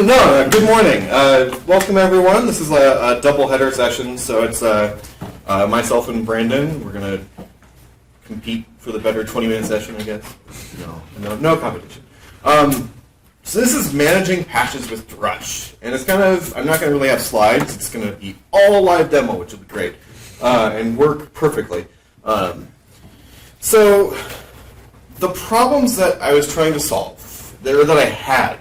Good morning. Welcome everyone. This is a double header session, so it's myself and Brandon. We're going to compete for the better 20-minute session, I guess. No competition. So this is managing patches with Drush, and it's kind of, I'm not going to really have slides. It's going to be all a live demo, which will be great, and work perfectly. So the problems that I was trying to solve, that I had,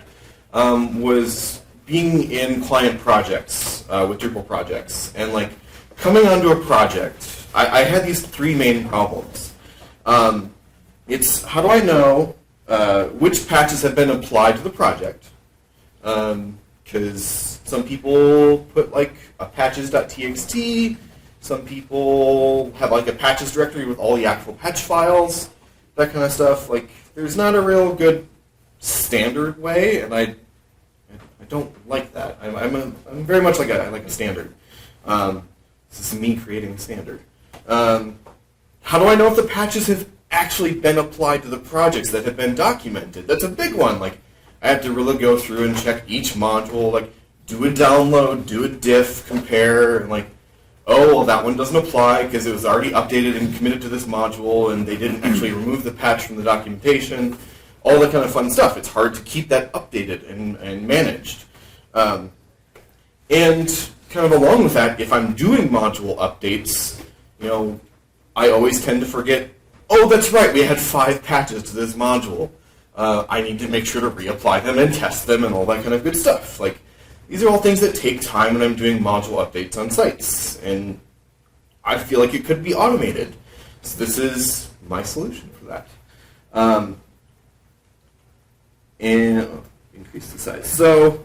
was being in client projects with Drupal projects, and like coming onto a project, I had these three main problems. It's how do I know which patches have been applied to the project? Because some people put like a patches.txt, some people have like a patches directory with all the actual patch files, that kind of stuff. Like, there's not a real good standard way, and I don't like that. I'm very much like a standard. This is me creating a standard. How do I know if the patches have actually been applied to the projects that have been documented? That's a big one. Like, I have to really go through and check each module, like do a download, do a diff, compare, and like, oh, well, that one doesn't apply because it was already updated and committed to this module, and they didn't actually remove the patch from the documentation. All that kind of fun stuff. It's hard to keep that updated and managed. And kind of along with that, if I'm doing module updates, I always tend to forget, oh, that's right, we had 5 patches to this module. I need to make sure to reapply them and test them and all that kind of good stuff. Like, these are all things that take time when I'm doing module updates on sites, and I feel like it could be automated. So this is my solution for that. And increase the size. So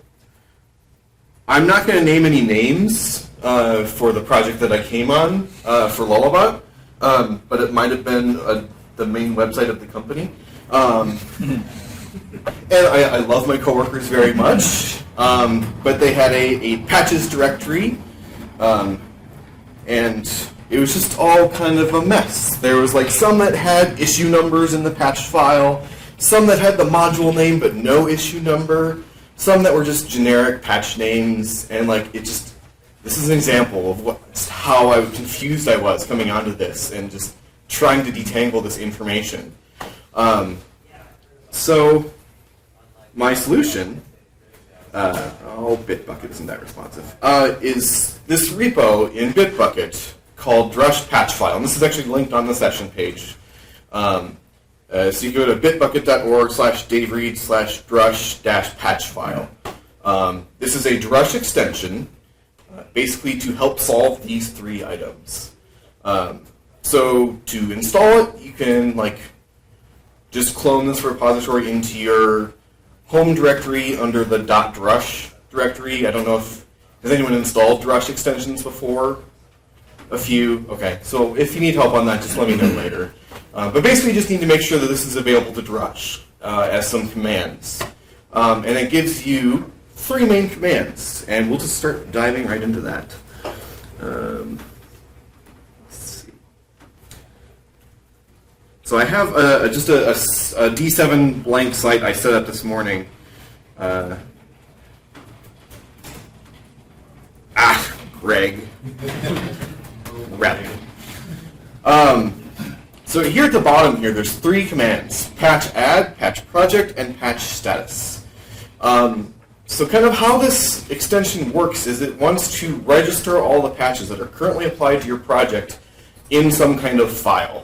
I'm not going to name any names for the project that I came on for Lullabot, but it might have been the main website of the company. And I love my coworkers very much, but they had a patches directory, and it was just all kind of a mess. There was like some that had issue numbers in the patch file, some that had the module name but no issue number, some that were just generic patch names, and like this is an example of how confused I was coming onto this and just trying to detangle this information. So my solution, Bitbucket isn't that responsive, is this repo in Bitbucket called Drush patch file. And this is actually linked on the session page. So you go to bitbucket.org/davereed/drush-patch file. This is a Drush extension, basically to help solve these 3 items. So to install it, you can just clone this repository into your home directory under the .drush directory. I don't know has anyone installed Drush extensions before? A few? Okay, so if you need help on that, just let me know later. But basically you just need to make sure that this is available to Drush as some commands. And it gives you 3 main commands, and we'll just start diving right into that. Let's see. So I have just a D7 blank site I set up this morning. Greg. Rep. So here at the bottom here, there's 3 commands: patch add, patch project, and patch status. So kind of how this extension works is it wants to register all the patches that are currently applied to your project in some kind of file.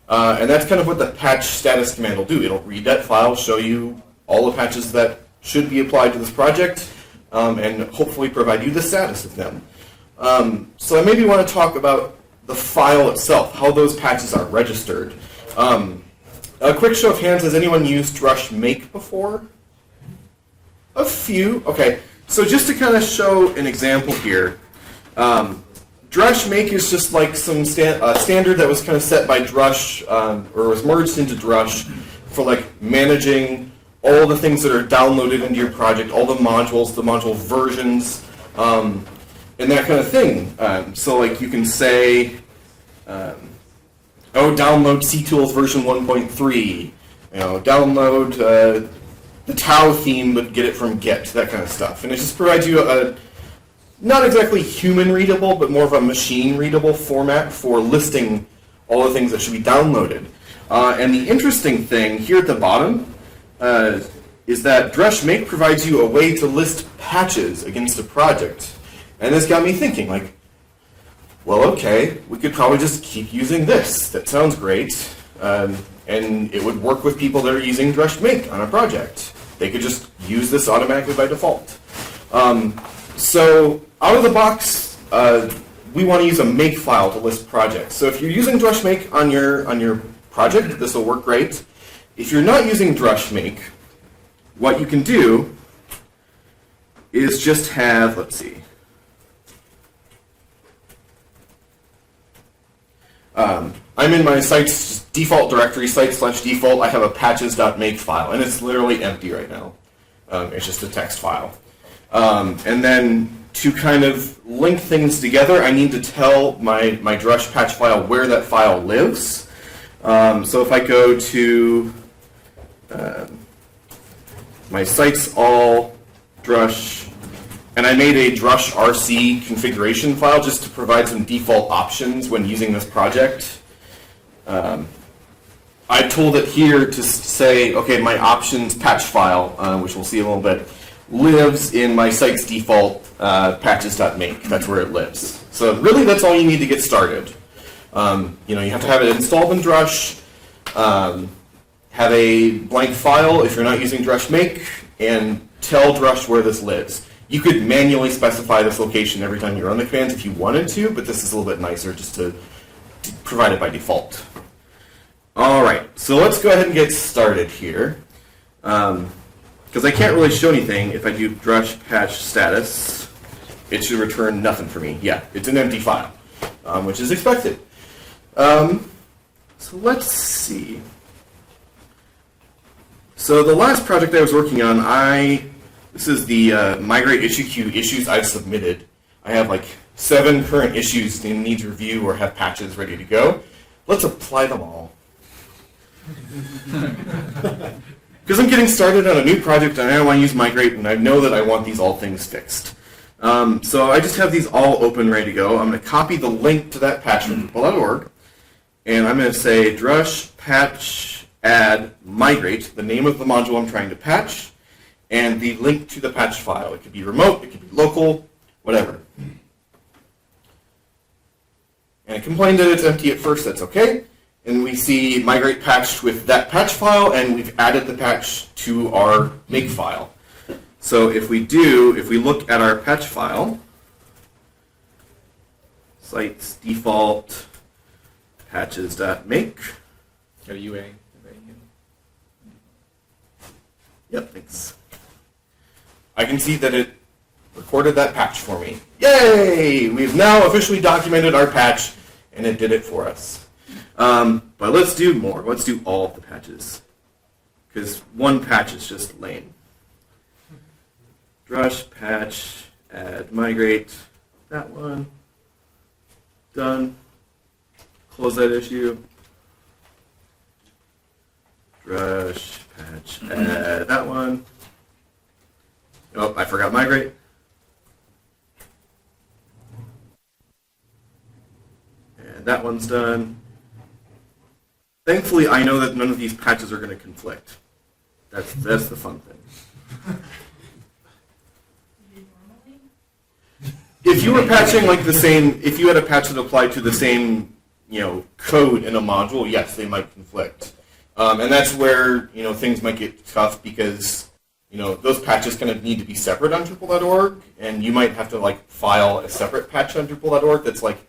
And that's kind of what the patch status command will do. It'll read that file, show you all the patches that should be applied to this project, and hopefully provide you the status of them. So I maybe want to talk about the file itself, how those patches are registered. A quick show of hands, has anyone used Drush make before? A few. Okay, so just to kind of show an example here, Drush make is just like some standard that was kind of set by Drush, or was merged into Drush for like managing all the things that are downloaded into your project, all the modules, the module versions, and that kind of thing. So like you can say, download CTools version 1.3, download the Tau theme, but get it from Git, that kind of stuff. And it just provides you a not exactly human-readable, but more of a machine-readable format for listing all the things that should be downloaded. And the interesting thing here at the bottom is that Drush Make provides you a way to list patches against a project. And this got me thinking, like, well, okay, we could probably just keep using this. That sounds great. And it would work with people that are using Drush Make on a project. They could just use this automatically by default. So out of the box, we want to use a make file to list projects. So if you're using Drush Make on your project, this will work great. If you're not using Drush Make, what you can do is just have, let's see. I'm in my site's default directory, site/default. I have a patches.make file, and it's literally empty right now. It's just a text file. And then to kind of link things together, I need to tell my Drush patch file where that file lives. So if I go to my sites all Drush, and I made a Drush RC configuration file just to provide some default options when using this project. I told it here to say, okay, my options patch file, which we'll see in a little bit, lives in my site's default patches.make. That's where it lives. So really, that's all you need to get started. You have to have it installed in Drush, have a blank file if you're not using Drush Make, and tell Drush where this lives. You could manually specify this location every time you run the commands if you wanted to, but this is a little bit nicer just to provide it by default. All right, so let's go ahead and get started here. Because I can't really show anything if I do Drush patch status. It should return nothing for me. Yeah, it's an empty file, which is expected. So let's see. So the last project I was working on, this is the Migrate issue queue issues I've submitted. I have like 7 current issues that needs review or have patches ready to go. Let's apply them all. Because I'm getting started on a new project and I want to use Migrate, and I know that I want these all things fixed. So I just have these all open, ready to go. I'm going to copy the link to that patch from Drupal.org, and I'm going to say Drush patch add migrate, the name of the module I'm trying to patch, and the link to the patch file. It could be remote, it could be local, whatever. And it complained that it's empty at first, that's okay. And we see migrate patched with that patch file, and we've added the patch to our make file. So if we look at our patch file, sites default patches.make. Got a UA. Yep, thanks. I can see that it recorded that patch for me. Yay! We've now officially documented our patch, and it did it for us. But let's do more. Let's do all of the patches, because one patch is just lame. Drush patch add migrate. That one. Done. Close that issue. Drush patch add that one. Oh, I forgot migrate. And that one's done. Thankfully, I know that none of these patches are going to conflict. That's the fun thing. If you were patching like the same, if you had a patch that applied to the same, code in a module, yes, they might conflict. And that's where, things might get tough because, those patches kind of need to be separate on Drupal.org, and you might have to file a separate patch on Drupal.org that's like,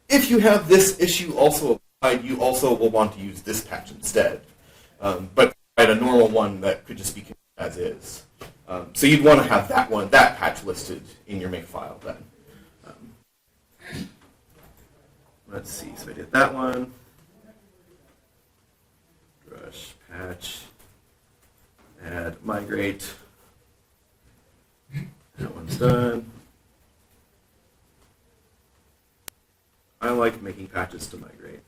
if you have this issue also applied, you also will want to use this patch instead. But I had a normal one that could just be as is. So you'd want to have that patch listed in your make file then. Let's see, so I did that one. Drush patch, add migrate. That one's done. I like making patches to migrate.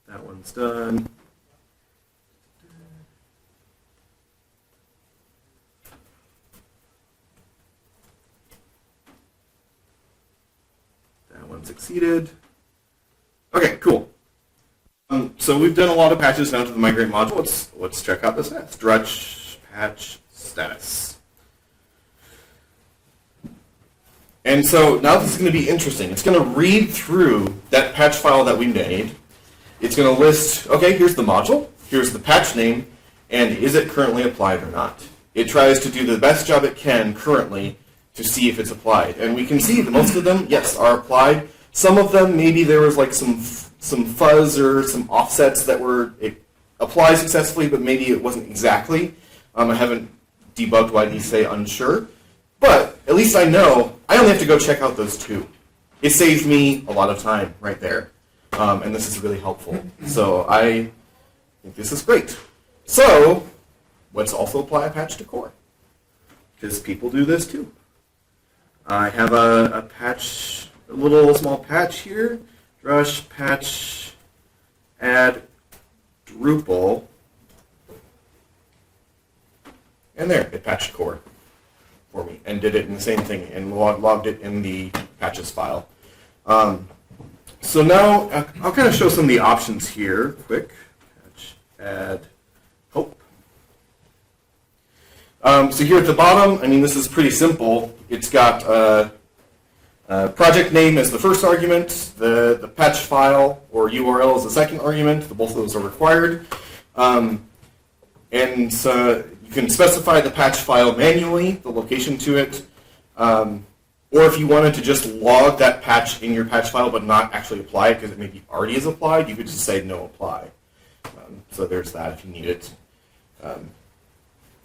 That one's done. Unsucceeded. Okay, cool. So we've done a lot of patches now to the Migrate module. Let's check out the stats. Drush patch status. And so now this is going to be interesting. It's going to read through that patch file that we made. It's going to list, okay, here's the module, here's the patch name, and is it currently applied or not? It tries to do the best job it can currently to see if it's applied. And we can see that most of them, yes, are applied. Some of them, maybe there was like some fuzz or some offsets that were applied successfully, but maybe it wasn't exactly. I haven't debugged why these say unsure. But at least I know I only have to go check out those two. It saves me a lot of time right there. And this is really helpful. So I think this is great. So let's also apply a patch to core, because people do this too. I have a patch, a little small patch here. Drush patch add Drupal. And there, it patched core for me and did it in the same thing and logged it in the patches file. So now I'll kind of show some of the options here. Quick, patch, add, hope. So here at the bottom, I mean, this is pretty simple. It's got project name as the first argument, the patch file or URL as the second argument. Both of those are required. And so you can specify the patch file manually, the location to it. Or if you wanted to just log that patch in your patch file but not actually apply it because it maybe already is applied, you could just say no apply. So there's that if you need it.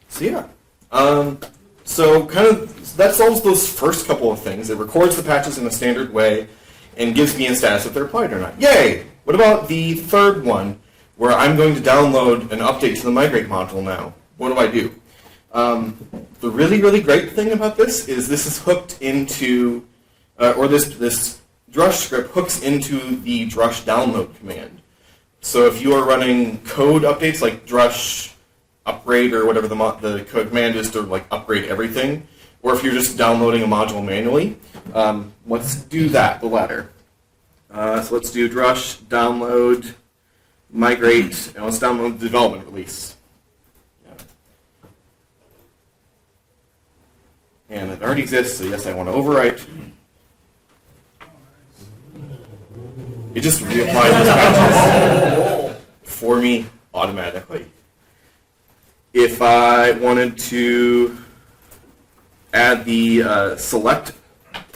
So yeah. So kind of that solves those first couple of things. It records the patches in a standard way and gives me a status if they're applied or not. Yay! What about the third one where I'm going to download an update to the Migrate module now? What do I do? The really, really great thing about this is hooked into, or this Drush script hooks into the Drush download command. So if you are running code updates like Drush upgrade or whatever the code command is to like upgrade everything, or if you're just downloading a module manually, let's do that, the latter. So let's do Drush download Migrate, and let's download the development release. And it already exists, so yes, I want to overwrite. It just reapplies those patches for me automatically. If I wanted to add the select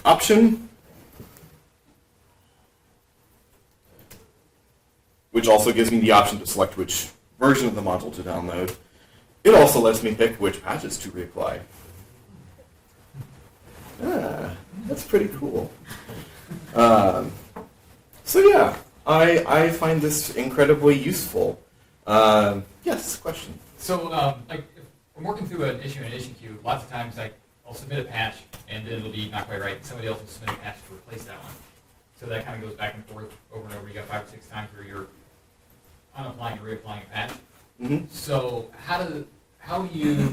option, which also gives me the option to select which version of the module to download, it also lets me pick which patches to reapply. That's pretty cool. So yeah, I find this incredibly useful. Yes, question. So like if I'm working through an issue queue, lots of times like I'll submit a patch and then it'll be not quite right. Somebody else will submit a patch to replace that one. So that kind of goes back and forth over and over. You got 5 or 6 times where you're unapplying and reapplying a patch. Mm-hmm. So how do you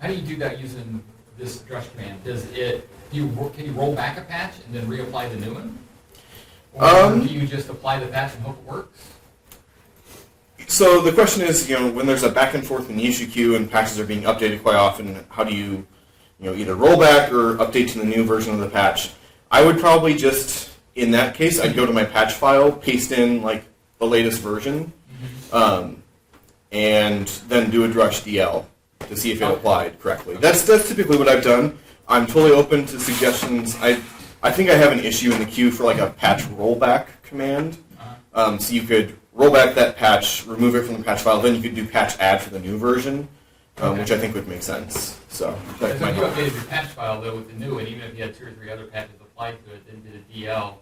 do that using this Drush command? Can you roll back a patch and then reapply the new one? Or do you just apply the patch and hope it works? So the question is, when there's a back and forth in the issue queue and patches are being updated quite often, how do you, either roll back or update to the new version of the patch? I would probably just, in that case, I'd go to my patch file, paste in like the latest version, and then do a Drush DL to see if it applied correctly. That's typically what I've done. I'm totally open to suggestions. I think I have an issue in the queue for like a patch rollback command. So you could roll back that patch, remove it from the patch file, then you could do patch add for the new version, which I think would make sense. So that if you updated your patch file though with the new one, even if you had 2 or 3 other patches applied to it, then did a DL,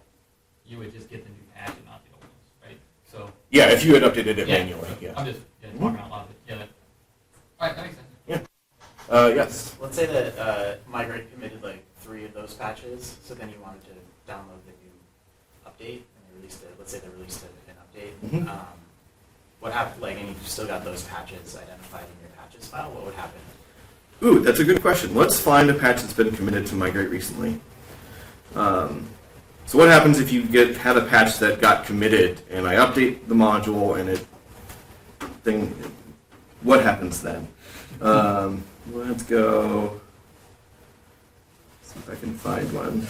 you would just get the new patch and not the old ones, right? So yeah, if you had updated it manually. Yeah. I'm just talking out loud. Yeah. All right, that makes sense. Yeah. Yes. Let's say that Migrate committed like 3 of those patches, so then you wanted to download the new update, and they released it. Let's say they released an update. Mm-hmm. What happened? Like, and you've still got those patches identified in your patches file. What would happen? Ooh, that's a good question. Let's find a patch that's been committed to Migrate recently. So what happens if you have a patch that got committed and I update the module and what happens then? Let's go. See if I can find one.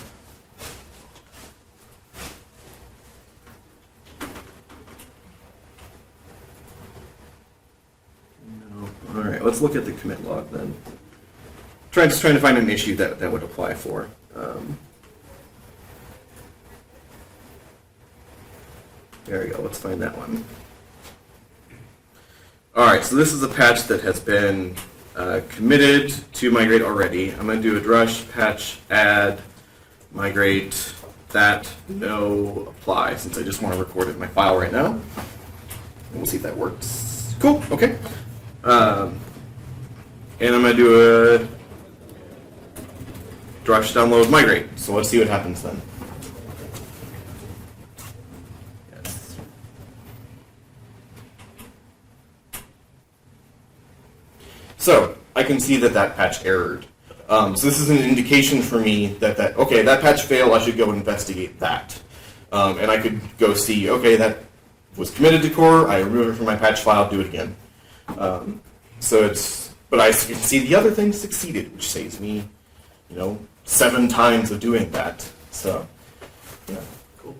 No. All right, let's look at the commit log then. Just trying to find an issue that would apply for. There we go. Let's find that one. All right, so this is a patch that has been committed to Migrate already. I'm going to do a Drush patch add Migrate that no apply, since I just want to record it in my file right now. And we'll see if that works. Cool. Okay. And I'm going to do a Drush download Migrate. So let's see what happens then. So I can see that patch errored. So this is an indication for me that patch failed. I should go investigate that, and I could go see, okay, that was committed to core. I remove it from my patch file. Do it again. But I can see the other thing succeeded, which saves me, 7 times of doing that. So, yeah, cool.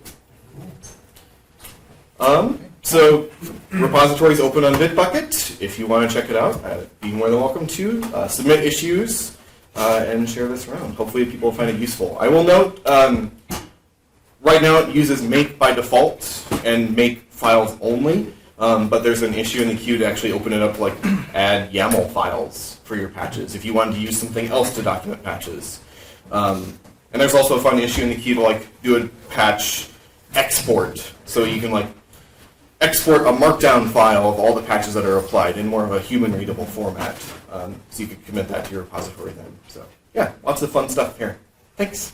So, repository is open on Bitbucket. If you want to check it out, be more than welcome to. Submit issues and share this around. Hopefully people will find it useful. I will note, right now it uses make by default and make files only, but there's an issue in the queue to actually open it up to add YAML files for your patches if you wanted to use something else to document patches. And there's also a fun issue in the queue to do a patch export, so you can export a markdown file of all the patches that are applied in more of a human readable format. So you could commit that to your repository then. So yeah, lots of fun stuff here. Thanks.